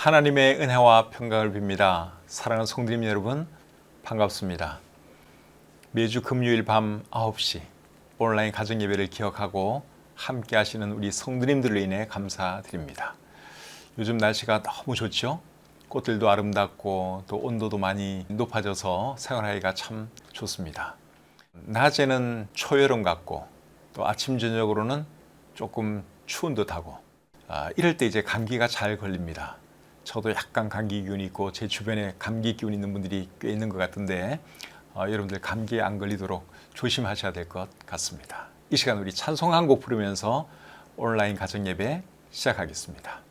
하나님의 은혜와 평강을 빕니다. 사랑하는 성도님 여러분, 반갑습니다. 매주 금요일 밤 9시 온라인 가정예배를 기억하고 함께 하시는 우리 성도님들로 인해 감사드립니다. 요즘 날씨가 너무 좋죠? 꽃들도 아름답고 또 온도도 많이 높아져서 생활하기가 참 좋습니다. 낮에는 초여름 같고 또 아침 저녁으로는 조금 추운 듯하고 이럴 때 이제 감기가 잘 걸립니다. 저도 약간 감기 기운이 있고 제 주변에 감기 기운 있는 분들이 꽤 있는 것 같은데 여러분들 감기에 안 걸리도록 조심하셔야 될 것 같습니다. 이 시간 우리 찬송 한 곡 부르면서 온라인 가정예배 시작하겠습니다.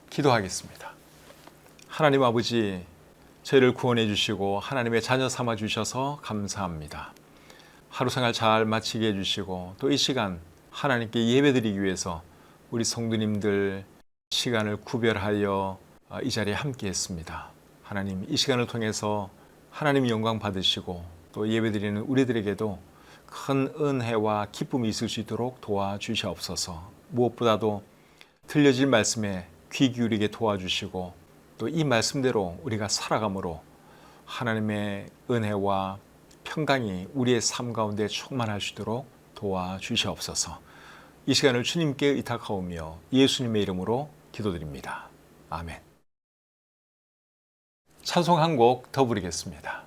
기도하겠습니다. 하나님 아버지, 저희를 구원해 주시고 하나님의 자녀 삼아 주셔서 감사합니다. 하루 생활 잘 마치게 해 주시고 또 이 시간 하나님께 예배드리기 위해서 우리 성도님들 시간을 구별하여 이 자리에 함께 했습니다. 하나님, 이 시간을 통해서 하나님 영광 받으시고 또 예배드리는 우리들에게도 큰 은혜와 기쁨이 있을 수 있도록 도와주시옵소서. 무엇보다도 들려질 말씀에 귀 기울이게 도와주시고 또 이 말씀대로 우리가 살아감으로 하나님의 은혜와 평강이 우리의 삶 가운데 충만할 수 있도록 도와주시옵소서. 이 시간을 주님께 의탁하오며 예수님의 이름으로 기도드립니다. 아멘. 찬송 한 곡 더 부르겠습니다.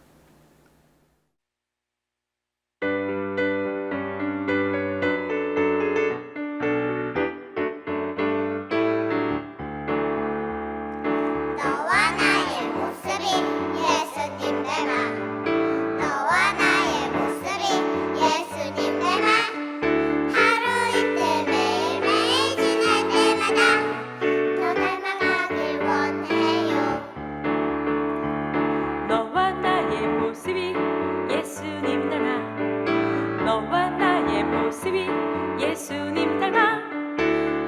예수님 닮아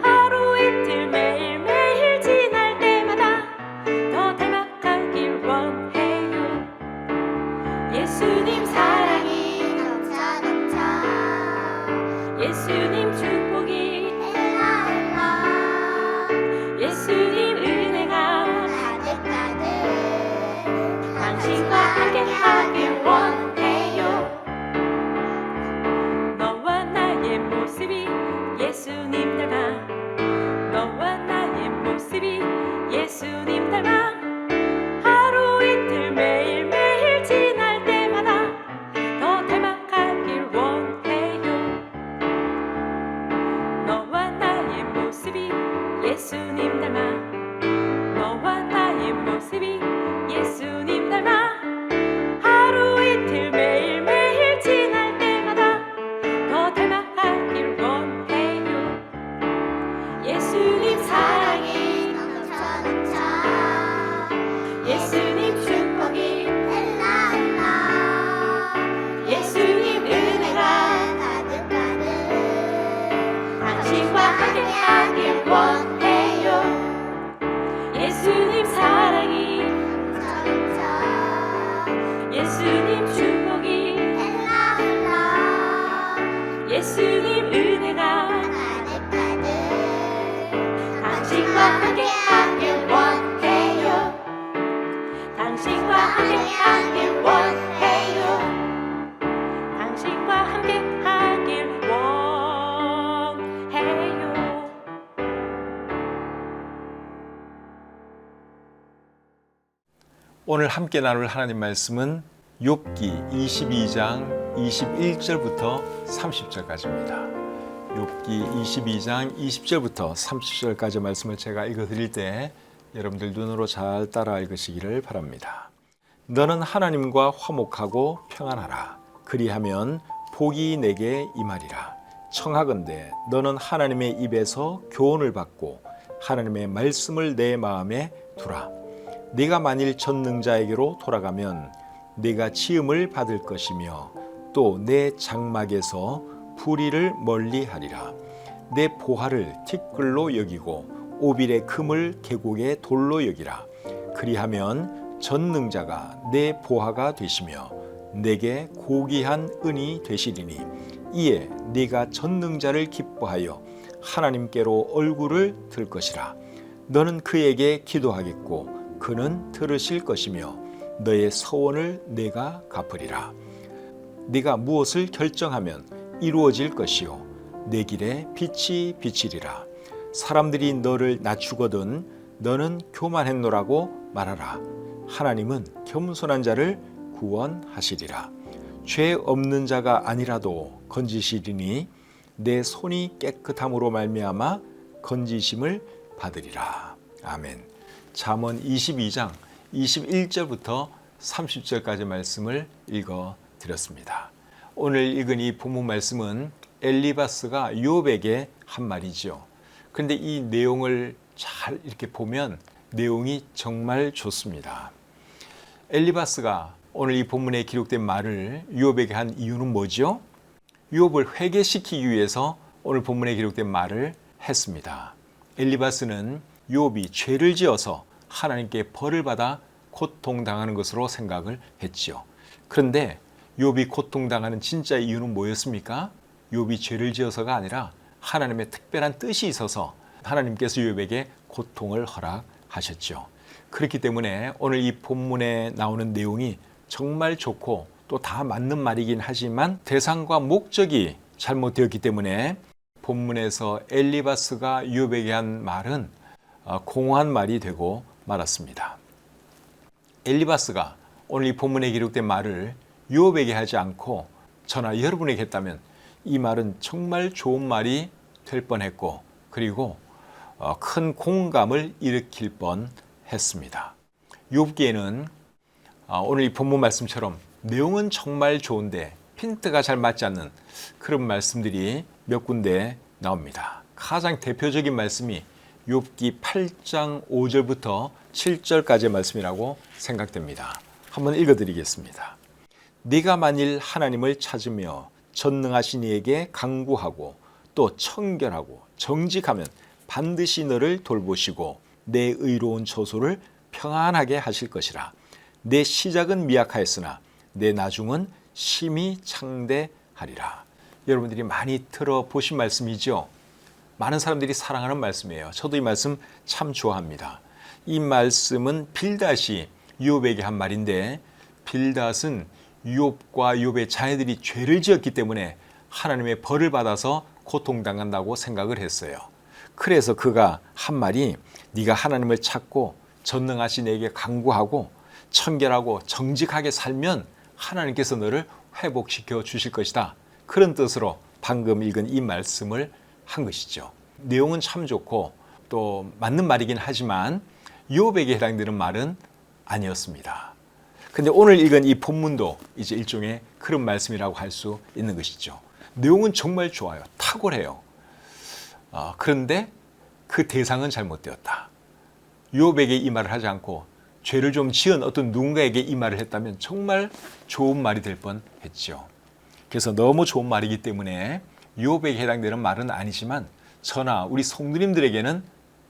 하루 이틀 매일매일 지날 때마다 더 닮아가길 원해요. 예수님 사랑이 넘쳐 넘쳐 예수님 축복이 흘러 흘러 예수님 예수님 닮아 너와 나의 모습이 예수님 닮아 하루 이틀 매일매일 지날 때마다 더 닮아가길 원해요. 너와 나의 모습이 예수님 닮아 너와 나의 모습이 예수님 닮아 하루 이틀 매일매일 지날 때마다 더 닮아가길 원해요. 예수님 사랑이 넘쳐 예수님 축복이 헬라헬라 예수님 은혜가 가득가득 당신과 함께하길 원해요. 예수님 사랑이 넘쳐 예수님 축복이 헬라헬라 예수님 은혜가 가득가득 당신과 함께하길 원해요. 당신과 함께하길 원해요. 당신과 함께하길 원해요. 오늘 함께 나눌 하나님 말씀은 욥기 22장 21절부터 30절까지입니다. 욥기 22장 20절부터 30절까지 말씀을 제가 읽어드릴 때 여러분들 눈으로 잘 따라 읽으시기를 바랍니다. 너는 하나님과 화목하고 평안하라. 그리하면 복이 내게 임하리라. 청하건대 너는 하나님의 입에서 교훈을 받고 하나님의 말씀을 내 마음에 두라. 네가 만일 전능자에게로 돌아가면 네가 치음을 받을 것이며 또 내 장막에서 불의를 멀리하리라. 내 보화를 티끌로 여기고 오빌의 금을 계곡의 돌로 여기라. 그리하면 전능자가 내 보화가 되시며 내게 고귀한 은이 되시리니 이에 네가 전능자를 기뻐하여 하나님께로 얼굴을 들 것이라. 너는 그에게 기도하겠고 그는 들으실 것이며 너의 서원을 내가 갚으리라. 네가 무엇을 결정하면 이루어질 것이요 내 길에 빛이 비치리라. 사람들이 너를 낮추거든 너는 교만했노라고 말하라. 하나님은 겸손한 자를 구원하시리라. 죄 없는 자가 아니라도 건지시리니 내 손이 깨끗함으로 말미암아 건지심을 받으리라. 아멘. 잠언 22장 21절부터 30절까지 말씀을 읽어드렸습니다. 오늘 읽은 이 본문 말씀은 엘리바스가 욥에게 한 말이죠. 그런데 이 내용을 잘 이렇게 보면 내용이 정말 좋습니다. 엘리바스가 오늘 이 본문에 기록된 말을 욥에게 한 이유는 뭐죠? 욥을 회개시키기 위해서 오늘 본문에 기록된 말을 했습니다. 엘리바스는 욥이 죄를 지어서 하나님께 벌을 받아 고통당하는 것으로 생각을 했지요. 그런데 욥이 고통당하는 진짜 이유는 뭐였습니까? 욥이 죄를 지어서가 아니라 하나님의 특별한 뜻이 있어서 하나님께서 욥에게 고통을 허락하셨죠. 그렇기 때문에 오늘 이 본문에 나오는 내용이 정말 좋고 또 다 맞는 말이긴 하지만 대상과 목적이 잘못되었기 때문에 본문에서 엘리바스가 욥에게 한 말은 공허한 말이 되고 말았습니다. 엘리바스가 오늘 이 본문에 기록된 말을 욥에게 하지 않고 저나 여러분에게 했다면 이 말은 정말 좋은 말이 될 뻔했고 그리고 큰 공감을 일으킬 뻔했습니다. 욥기에는 오늘 이 본문 말씀처럼 내용은 정말 좋은데 핀트가 잘 맞지 않는 그런 말씀들이 몇 군데 나옵니다. 가장 대표적인 말씀이 욥기 8장 5절부터 7절까지의 말씀이라고 생각됩니다. 한번 읽어드리겠습니다. 네가 만일 하나님을 찾으며 전능하신 이에게 간구하고 또 청결하고 정직하면 반드시 너를 돌보시고 내 의로운 처소를 평안하게 하실 것이라. 내 시작은 미약하였으나 내 나중은 심히 창대하리라. 여러분들이 많이 들어보신 말씀이죠. 많은 사람들이 사랑하는 말씀이에요. 저도 이 말씀 참 좋아합니다. 이 말씀은 빌닷이 욥에게 한 말인데 빌닷은 욥과 욥의 자녀들이 죄를 지었기 때문에 하나님의 벌을 받아서 고통당한다고 생각을 했어요. 그래서 그가 한 말이 네가 하나님을 찾고 전능하신 이에게 간구하고 청결하고 정직하게 살면 하나님께서 너를 회복시켜 주실 것이다. 그런 뜻으로 방금 읽은 이 말씀을 한 것이죠. 내용은 참 좋고 또 맞는 말이긴 하지만 욥에게 해당되는 말은 아니었습니다. 근데 오늘 읽은 이 본문도 이제 일종의 그런 말씀이라고 할 수 있는 것이죠. 내용은 정말 좋아요. 탁월해요. 그런데 그 대상은 잘못되었다. 욥에게 이 말을 하지 않고 죄를 좀 지은 어떤 누군가에게 이 말을 했다면 정말 좋은 말이 될 뻔했죠. 그래서 너무 좋은 말이기 때문에 욥에게 해당되는 말은 아니지만 저나 우리 성도님들에게는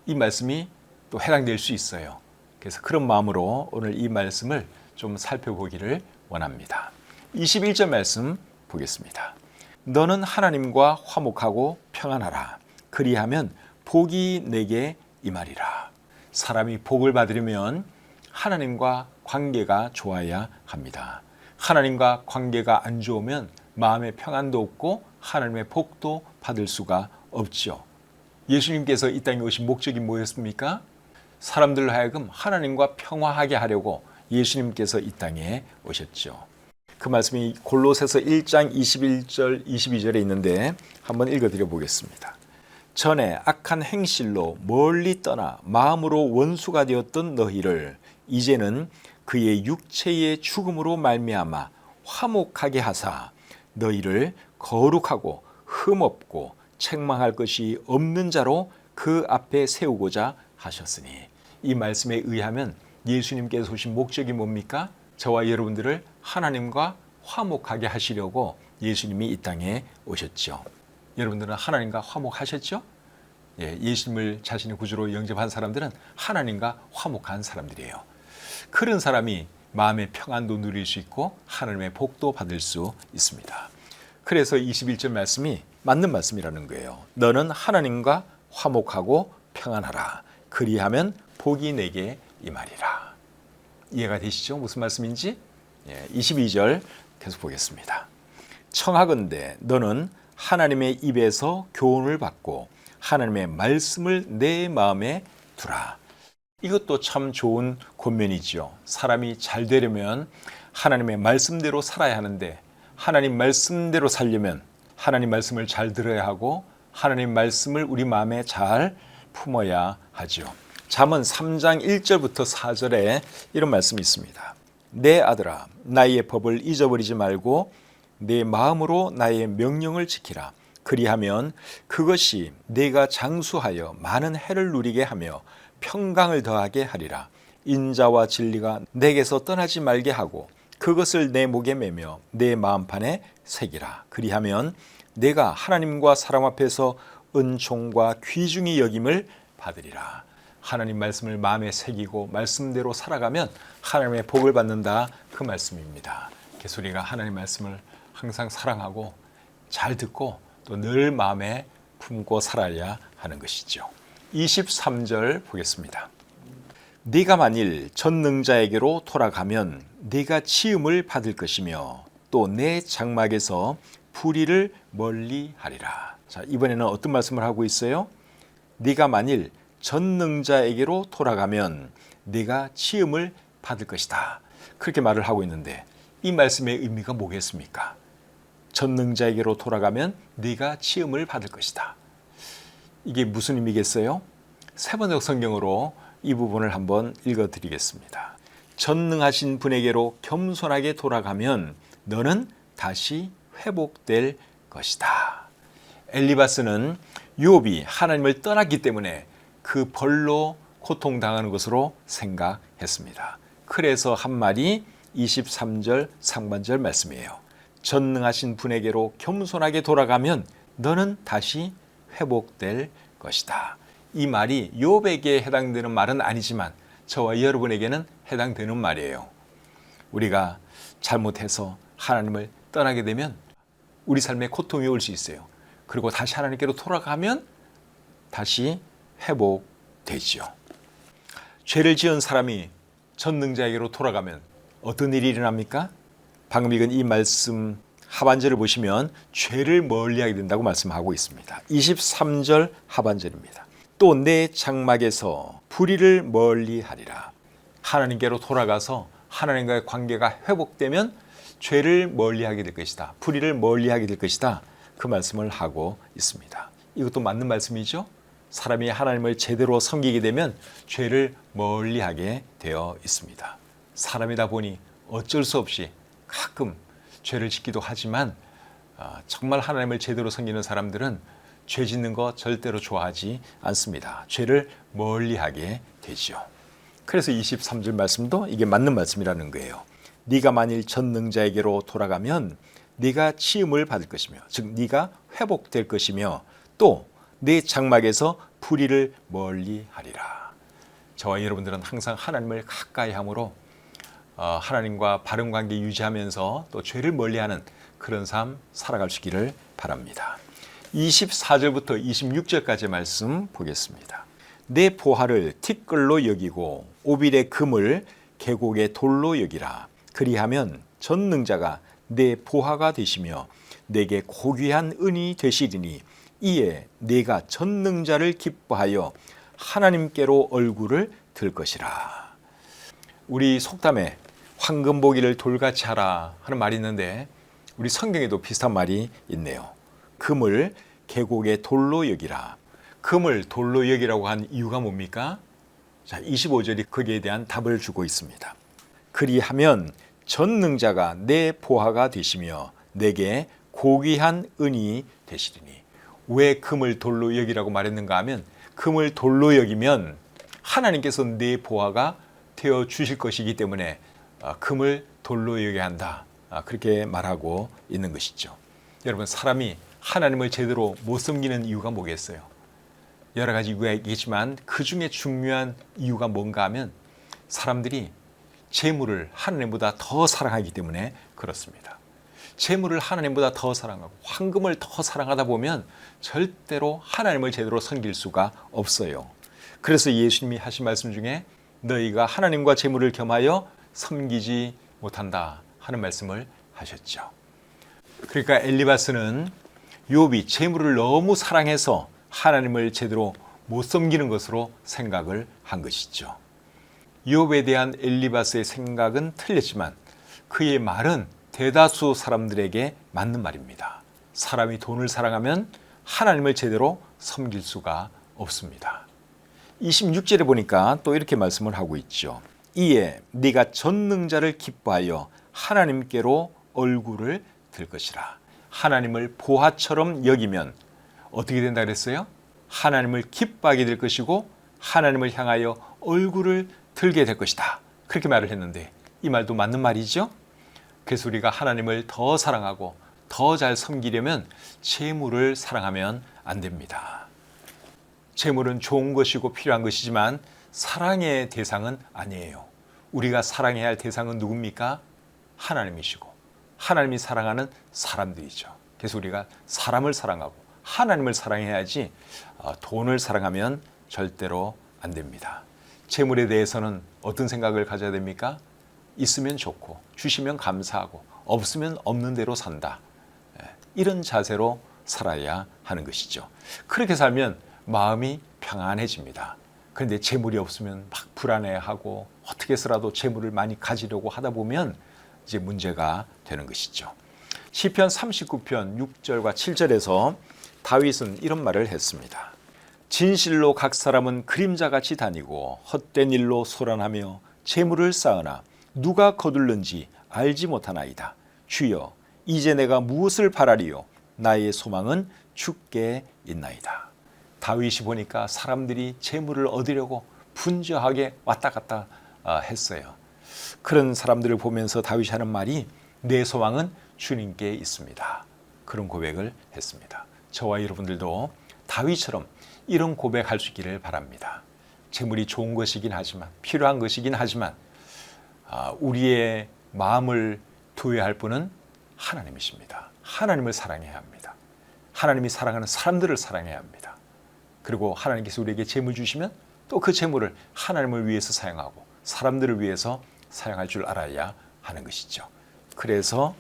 이 말씀이 또 해당될 수 있어요. 그래서 그런 마음으로 오늘 이 말씀을 좀 살펴보기를 원합니다. 21절 말씀 보겠습니다. 너는 하나님과 화목하고 평안하라. 그리하면 복이 내게 임하리라. 사람이 복을 받으려면 하나님과 관계가 좋아야 합니다. 하나님과 관계가 안 좋으면 마음의 평안도 없고 하나님의 복도 받을 수가 없죠. 예수님께서 이 땅에 오신 목적이 뭐였습니까? 사람들로 하여금 하나님과 평화하게 하려고 예수님께서 이 땅에 오셨죠. 그 말씀이 골로새서 1장 21절 22절에 있는데 한번 읽어드려 보겠습니다. 전에 악한 행실로 멀리 떠나 마음으로 원수가 되었던 너희를 이제는 그의 육체의 죽음으로 말미암아 화목하게 하사 너희를 거룩하고 흠없고 책망할 것이 없는 자로 그 앞에 세우고자 하셨으니, 이 말씀에 의하면 예수님께서 오신 목적이 뭡니까? 저와 여러분들을 하나님과 화목하게 하시려고 예수님이 이 땅에 오셨죠. 여러분들은 하나님과 화목하셨죠? 예수님을 자신의 구주로 영접한 사람들은 하나님과 화목한 사람들이에요. 그런 사람이 마음의 평안도 누릴 수 있고 하나님의 복도 받을 수 있습니다. 그래서 21절 말씀이 맞는 말씀이라는 거예요. 너는 하나님과 화목하고 평안하라. 그리하면 복이 내게 임하리라. 이해가 되시죠? 무슨 말씀인지? 22절 계속 보겠습니다. 청하건대 너는 하나님의 입에서 교훈을 받고 하나님의 말씀을 내 마음에 두라. 이것도 참 좋은 권면이죠. 사람이 잘 되려면 하나님의 말씀대로 살아야 하는데 하나님 말씀대로 살려면 하나님 말씀을 잘 들어야 하고 하나님 말씀을 우리 마음에 잘 품어야 하죠. 잠언 3장 1절부터 4절에 이런 말씀이 있습니다. 내 아들아, 나의 법을 잊어버리지 말고 내 마음으로 나의 명령을 지키라. 그리하면 그것이 내가 장수하여 많은 해를 누리게 하며 평강을 더하게 하리라. 인자와 진리가 내게서 떠나지 말게 하고 그것을 내 목에 매며 내 마음판에 새기라. 그리하면 내가 하나님과 사람 앞에서 은총과 귀중히 여김을 받으리라. 하나님 말씀을 마음에 새기고 말씀대로 살아가면 하나님의 복을 받는다, 그 말씀입니다. 그래서 우리가 하나님 말씀을 항상 사랑하고 잘 듣고 또 늘 마음에 품고 살아야 하는 것이죠. 23절 보겠습니다. 네가 만일 전능자에게로 돌아가면 네가 치음을 받을 것이며 또 내 장막에서 불의를 멀리하리라. 자, 이번에는 어떤 말씀을 하고 있어요? 네가 만일 전능자에게로 돌아가면 네가 치음을 받을 것이다. 그렇게 말을 하고 있는데 이 말씀의 의미가 뭐겠습니까? 전능자에게로 돌아가면 네가 치음을 받을 것이다. 이게 무슨 의미겠어요? 세번역 성경으로 이 부분을 한번 읽어드리겠습니다. 전능하신 분에게로 겸손하게 돌아가면 너는 다시 회복될 것이다. 엘리바스는 욥이 하나님을 떠났기 때문에 그 벌로 고통당하는 것으로 생각했습니다. 그래서 한 말이 23절 상반절 말씀이에요. 전능하신 분에게로 겸손하게 돌아가면 너는 다시 회복될 것이다. 이 말이 욥에게 해당되는 말은 아니지만 저와 여러분에게는 해당되는 말이에요. 우리가 잘못해서 하나님을 떠나게 되면 우리 삶에 고통이 올 수 있어요. 그리고 다시 하나님께로 돌아가면 다시 회복되죠. 죄를 지은 사람이 전능자에게로 돌아가면 어떤 일이 일어납니까? 방금 읽은 이 말씀 하반절을 보시면 죄를 멀리하게 된다고 말씀하고 있습니다. 23절 하반절입니다. 또 내 장막에서 불의를 멀리하리라. 하나님께로 돌아가서 하나님과의 관계가 회복되면 죄를 멀리하게 될 것이다. 불의를 멀리하게 될 것이다. 그 말씀을 하고 있습니다. 이것도 맞는 말씀이죠. 사람이 하나님을 제대로 섬기게 되면 죄를 멀리하게 되어 있습니다. 사람이다 보니 어쩔 수 없이 가끔 죄를 짓기도 하지만 정말 하나님을 제대로 섬기는 사람들은 죄 짓는 거 절대로 좋아하지 않습니다. 죄를 멀리하게 되죠. 그래서 23절 말씀도 이게 맞는 말씀이라는 거예요. 네가 만일 전능자에게로 돌아가면 네가 치임을 받을 것이며, 즉 네가 회복될 것이며, 또 내 장막에서 불의를 멀리하리라. 저와 여러분들은 항상 하나님을 가까이 함으로 하나님과 바른 관계 유지하면서 또 죄를 멀리하는 그런 삶 살아갈 수 있기를 바랍니다. 24절부터 26절까지 말씀 보겠습니다. 내 보화를 티끌로 여기고 오빌의 금을 계곡의 돌로 여기라. 그리하면 전능자가 내 보화가 되시며 내게 고귀한 은이 되시리니 이에 네가 전능자를 기뻐하여 하나님께로 얼굴을 들 것이라. 우리 속담에 황금보기를 돌같이 하라 하는 말이 있는데 우리 성경에도 비슷한 말이 있네요. 금을 계곡의 돌로 여기라. 금을 돌로 여기라고 한 이유가 뭡니까? 자, 25절이 거기에 대한 답을 주고 있습니다. 그리하면 전능자가 내 보화가 되시며 내게 고귀한 은이 되시리니. 왜 금을 돌로 여기라고 말했는가 하면 금을 돌로 여기면 하나님께서 내 보화가 되어 주실 것이기 때문에 금을 돌로 여겨야 한다. 그렇게 말하고 있는 것이죠. 여러분, 사람이 하나님을 제대로 못 섬기는 이유가 뭐겠어요? 여러 가지 이유가 있겠지만 그 중에 중요한 이유가 뭔가 하면 사람들이 재물을 하나님보다 더 사랑하기 때문에 그렇습니다. 재물을 하나님보다 더 사랑하고 황금을 더 사랑하다 보면 절대로 하나님을 제대로 섬길 수가 없어요. 그래서 예수님이 하신 말씀 중에 너희가 하나님과 재물을 겸하여 섬기지 못한다 하는 말씀을 하셨죠. 그러니까 엘리바스는 욥이 재물을 너무 사랑해서 하나님을 제대로 못 섬기는 것으로 생각을 한 것이죠. 욥에 대한 엘리바스의 생각은 틀렸지만 그의 말은 대다수 사람들에게 맞는 말입니다. 사람이 돈을 사랑하면 하나님을 제대로 섬길 수가 없습니다. 26절에 보니까 또 이렇게 말씀을 하고 있죠. 이에 네가 전능자를 기뻐하여 하나님께로 얼굴을 들 것이라. 하나님을 보화처럼 여기면 어떻게 된다 그랬어요? 하나님을 기뻐하게 될 것이고 하나님을 향하여 얼굴을 들게 될 것이다. 그렇게 말을 했는데 이 말도 맞는 말이죠. 그래서 우리가 하나님을 더 사랑하고 더 잘 섬기려면 재물을 사랑하면 안 됩니다. 재물은 좋은 것이고 필요한 것이지만 사랑의 대상은 아니에요. 우리가 사랑해야 할 대상은 누굽니까? 하나님이시고 하나님이 사랑하는 사람들이죠. 그래서 우리가 사람을 사랑하고 하나님을 사랑해야지 돈을 사랑하면 절대로 안 됩니다. 재물에 대해서는 어떤 생각을 가져야 됩니까? 있으면 좋고 주시면 감사하고 없으면 없는 대로 산다. 이런 자세로 살아야 하는 것이죠. 그렇게 살면 마음이 평안해집니다. 그런데 재물이 없으면 막 불안해하고 어떻게 해서라도 재물을 많이 가지려고 하다 보면 이제 문제가 되는 것이죠. 시편 39편 6절과 7절에서 다윗은 이런 말을 했습니다. 진실로 각 사람은 그림자같이 다니고 헛된 일로 소란하며 재물을 쌓으나 누가 거둘는지 알지 못하나이다. 주여, 이제 내가 무엇을 바라리요? 나의 소망은 주께 있나이다. 다윗이 보니까 사람들이 재물을 얻으려고 분주하게 왔다 갔다 했어요. 그런 사람들을 보면서 다윗이 하는 말이 내 소망은 주님께 있습니다. 그런 고백을 했습니다. 저와 여러분들도 다윗처럼 이런 고백할 수 있기를 바랍니다. 재물이 좋은 것이긴 하지만 필요한 것이긴 하지만 우리의 마음을 두어야 할 분은 하나님이십니다. 하나님을 사랑해야 합니다. 하나님이 사랑하는 사람들을 사랑해야 합니다. 그리고 하나님께서 우리에게 재물 주시면 또 그 재물을 하나님을 위해서 사용하고 사람들을 위해서 사용할 줄 알아야 하는 것이죠. 그래서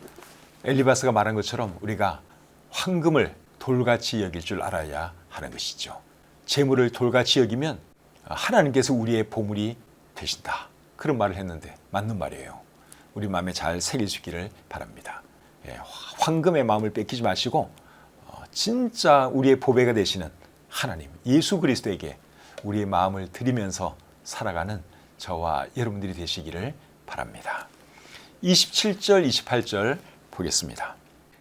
엘리바스가 말한 것처럼 우리가 황금을 돌같이 여길 줄 알아야 하는 것이죠. 재물을 돌같이 여기면 하나님께서 우리의 보물이 되신다. 그런 말을 했는데 맞는 말이에요. 우리 마음에 잘 새길 수 있기를 바랍니다. 황금의 마음을 뺏기지 마시고 진짜 우리의 보배가 되시는 하나님, 예수 그리스도에게 우리의 마음을 드리면서 살아가는 저와 여러분들이 되시기를 바랍니다. 27절, 28절 보겠습니다.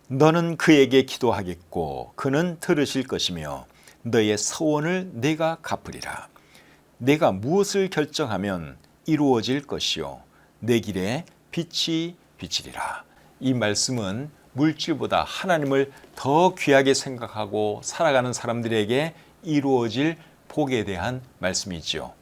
너는 그에게 기도하겠고 그는 들으실 것이며 너의 서원을 내가 갚으리라. 내가 무엇을 결정하면 이루어질 것이요 내 길에 빛이 비치리라. 이 말씀은 물질보다 하나님을 더 귀하게 생각하고 살아가는 사람들에게 이루어질 복에 대한 말씀이지요.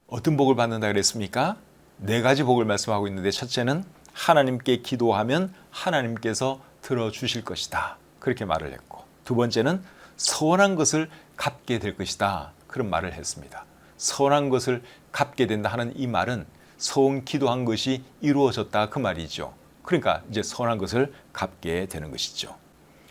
어떤 복을 받는다 그랬습니까? 4가지 복을 말씀하고 있는데 첫째는 하나님께 기도하면 하나님께서 들어주실 것이다. 그렇게 말을 했고, 두 번째는 서원한 것을 갚게 될 것이다. 그런 말을 했습니다. 서원한 것을 갚게 된다 하는 이 말은 서원 기도한 것이 이루어졌다 그 말이죠. 그러니까 이제 서원한 것을 갚게 되는 것이죠.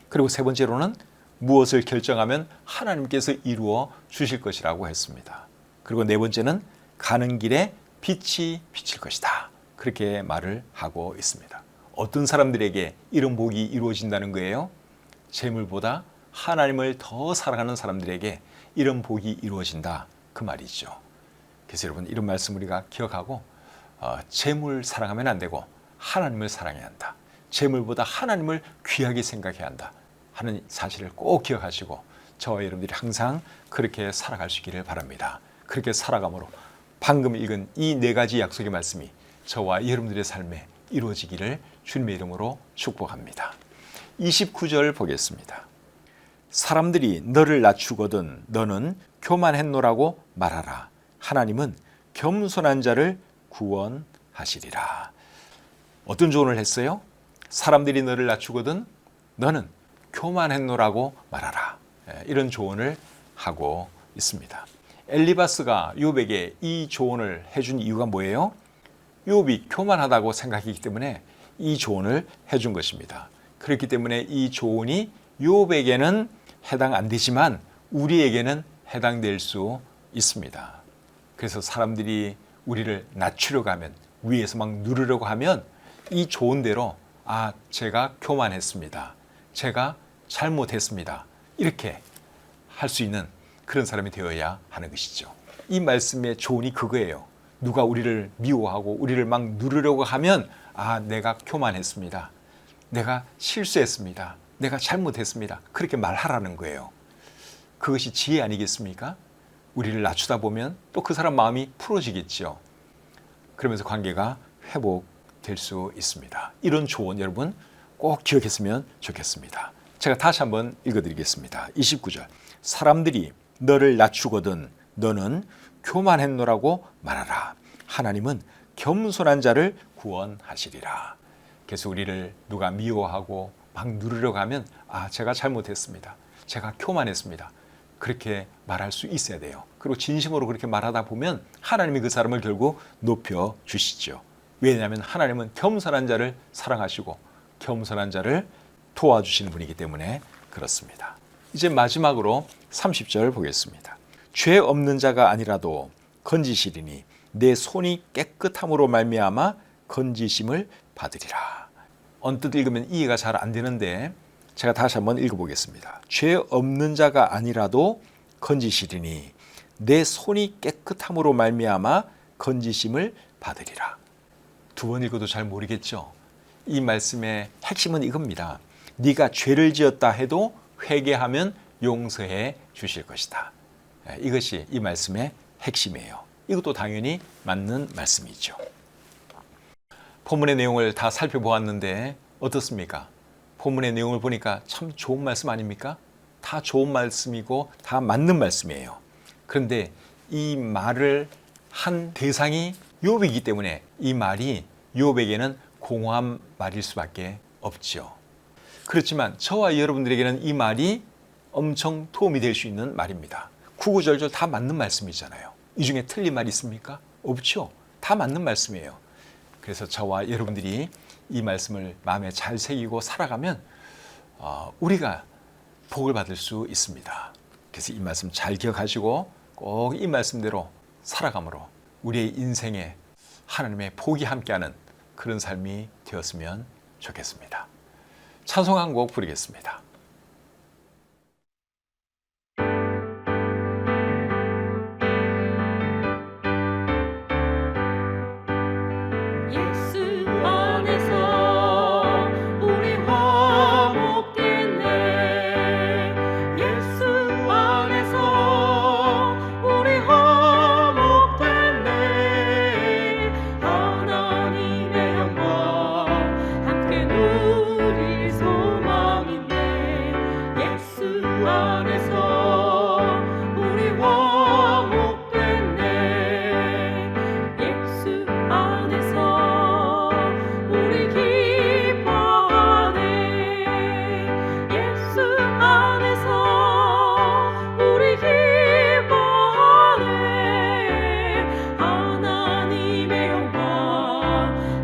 그리고 세 번째로는 무엇을 결정하면 하나님께서 이루어 주실 것이라고 했습니다. 그리고 네 번째는 가는 길에 빛이 비칠 것이다. 그렇게 말을 하고 있습니다. 어떤 사람들에게 이런 복이 이루어진다는 거예요? 재물보다 하나님을 더 사랑하는 사람들에게 이런 복이 이루어진다 그 말이죠. 그래서 여러분 이런 말씀 우리가 기억하고 재물 사랑하면 안 되고 하나님을 사랑해야 한다. 재물보다 하나님을 귀하게 생각해야 한다 하는 사실을 꼭 기억하시고 저와 여러분들이 항상 그렇게 살아갈 수 있기를 바랍니다. 그렇게 살아감으로 방금 읽은 이 4가지 약속의 말씀이 저와 여러분들의 삶에 이루어지기를 주님의 이름으로 축복합니다. 29절 보겠습니다. 사람들이 너를 낮추거든 너는 교만했노라고 말하라. 하나님은 겸손한 자를 구원하시리라. 어떤 조언을 했어요? 사람들이 너를 낮추거든 너는 교만했노라고 말하라. 이런 조언을 하고 있습니다. 엘리바스가 욥에게 이 조언을 해준 이유가 뭐예요? 욥이 교만하다고 생각했기 때문에 이 조언을 해준 것입니다. 그렇기 때문에 이 조언이 욥에게는 해당 안 되지만 우리에게는 해당될 수 있습니다. 그래서 사람들이 우리를 낮추려고 하면, 위에서 막 누르려고 하면 이 좋은 대로 제가 교만했습니다. 제가 잘못했습니다. 이렇게 할 수 있는 그런 사람이 되어야 하는 것이죠. 이 말씀의 조언이 그거예요. 누가 우리를 미워하고 우리를 막 누르려고 하면 내가 교만했습니다. 내가 실수했습니다. 내가 잘못했습니다. 그렇게 말하라는 거예요. 그것이 지혜 아니겠습니까? 우리를 낮추다 보면 또 그 사람 마음이 풀어지겠죠. 그러면서 관계가 회복될 수 있습니다. 이런 조언 여러분 꼭 기억했으면 좋겠습니다. 제가 다시 한번 읽어드리겠습니다. 29절 사람들이 너를 낮추거든 너는 교만했노라고 말하라. 하나님은 겸손한 자를 구원하시리라. 그래서 우리를 누가 미워하고 막 누르려고 하면 제가 잘못했습니다. 제가 교만했습니다. 그렇게 말할 수 있어야 돼요. 그리고 진심으로 그렇게 말하다 보면 하나님이 그 사람을 결국 높여주시죠. 왜냐하면 하나님은 겸손한 자를 사랑하시고 겸손한 자를 도와주시는 분이기 때문에 그렇습니다. 이제 마지막으로 30절 보겠습니다. 죄 없는 자가 아니라도 건지시리니 내 손이 깨끗함으로 말미암아 건지심을 받으리라. 언뜻 읽으면 이해가 잘 안 되는데 제가 다시 한번 읽어보겠습니다. 죄 없는 자가 아니라도 건지시리니 내 손이 깨끗함으로 말미암아 건지심을 받으리라. 2번 읽어도 잘 모르겠죠. 이 말씀의 핵심은 이겁니다. 네가 죄를 지었다 해도 회개하면 용서해 주실 것이다. 이것이 이 말씀의 핵심이에요. 이것도 당연히 맞는 말씀이죠. 본문의 내용을 다 살펴보았는데 어떻습니까? 본문의 내용을 보니까 참 좋은 말씀 아닙니까? 다 좋은 말씀이고 다 맞는 말씀이에요. 그런데 이 말을 한 대상이 욥이기 때문에 이 말이 욥에게는 공허한 말일 수밖에 없죠. 그렇지만 저와 여러분들에게는 이 말이 엄청 도움이 될 수 있는 말입니다. 구구절절 다 맞는 말씀이잖아요. 이 중에 틀린 말이 있습니까? 없죠. 다 맞는 말씀이에요. 그래서 저와 여러분들이 이 말씀을 마음에 잘 새기고 살아가면 우리가 복을 받을 수 있습니다. 그래서 이 말씀 잘 기억하시고 꼭 이 말씀대로 살아감으로 우리의 인생에 하나님의 복이 함께하는 그런 삶이 되었으면 좋겠습니다. 찬송 한 곡 부르겠습니다. 예수 안에서 우리 화목됐네. 예수 안에서 우리 화목됐네. 하나님의 영광 함께 누릴 소망인데. 예수 안에서 우리 화목됐네. 예수 안에서 우리 기뻐하네. 예수 안에서 우리 기뻐하네. 하나님의 영광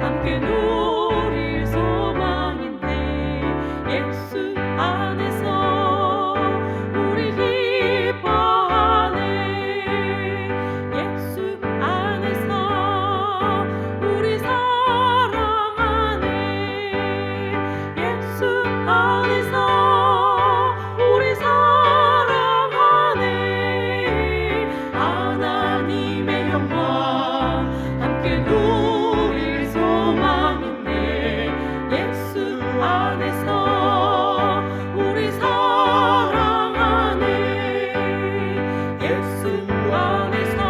함께 누릴 소망인데. 예수 안에서 우리 기뻐하네. 예수 안에서 우리 사랑하네. 예수 안에서 우리 사랑하네. 하나님의 영광 함께 누릴 소망인데. 예수 안에서 우리 사랑하네. 예수 안에서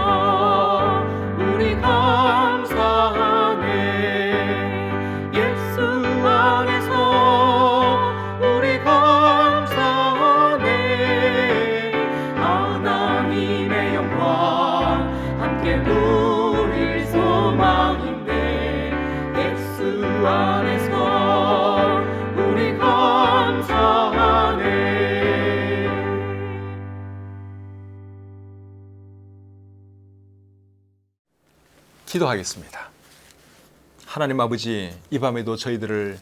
우리 감사하네. 예수 안에서 우리 감사하네. 하나님의 영광 함께 누릴 소망인데. 예수 안에서 우리 감사하네. 기도하겠습니다. 하나님 아버지, 이 밤에도 저희들을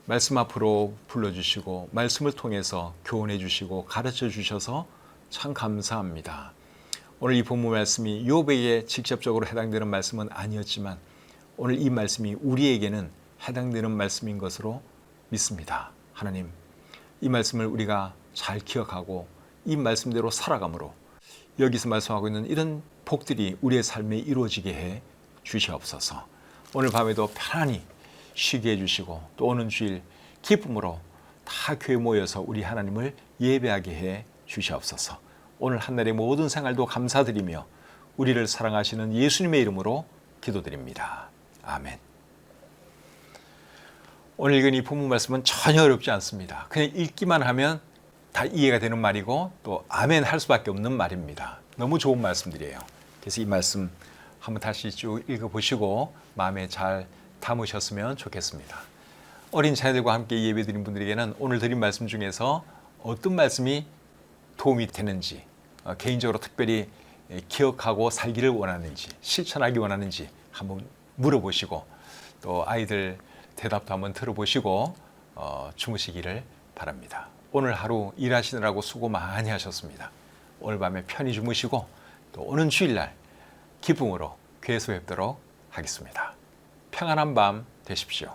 말씀 앞으로 불러주시고 말씀을 통해서 교훈해 주시고 가르쳐 주셔서 참 감사합니다. 오늘 이 본문 말씀이 욥에게 직접적으로 해당되는 말씀은 아니었지만 오늘 이 말씀이 우리에게는 해당되는 말씀인 것으로 믿습니다. 하나님, 이 말씀을 우리가 잘 기억하고 이 말씀대로 살아감으로 여기서 말씀하고 있는 이런 복들이 우리의 삶에 이루어지게 해 주시옵소서. 오늘 밤에도 편안히 쉬게 해주시고 또 오는 주일 기쁨으로 다 교회 모여서 우리 하나님을 예배하게 해 주시옵소서. 오늘 한날의 모든 생활도 감사드리며 우리를 사랑하시는 예수님의 이름으로 기도드립니다. 아멘. 오늘 읽은 이 본문 말씀은 전혀 어렵지 않습니다. 그냥 읽기만 하면 다 이해가 되는 말이고 또 아멘 할 수밖에 없는 말입니다. 너무 좋은 말씀들이에요. 그래서 이 말씀 한번 다시 쭉 읽어보시고 마음에 잘 담으셨으면 좋겠습니다. 어린 자녀들과 함께 예배드린 분들에게는 오늘 드린 말씀 중에서 어떤 말씀이 도움이 되는지, 개인적으로 특별히 기억하고 살기를 원하는지, 실천하기 원하는지 한번 물어보시고 또 아이들 대답도 한번 들어보시고 주무시기를 바랍니다. 오늘 하루 일하시느라고 수고 많이 하셨습니다. 오늘 밤에 편히 주무시고 또 오는 주일날 기쁨으로 교회에서 뵙도록 하겠습니다. 평안한 밤 되십시오.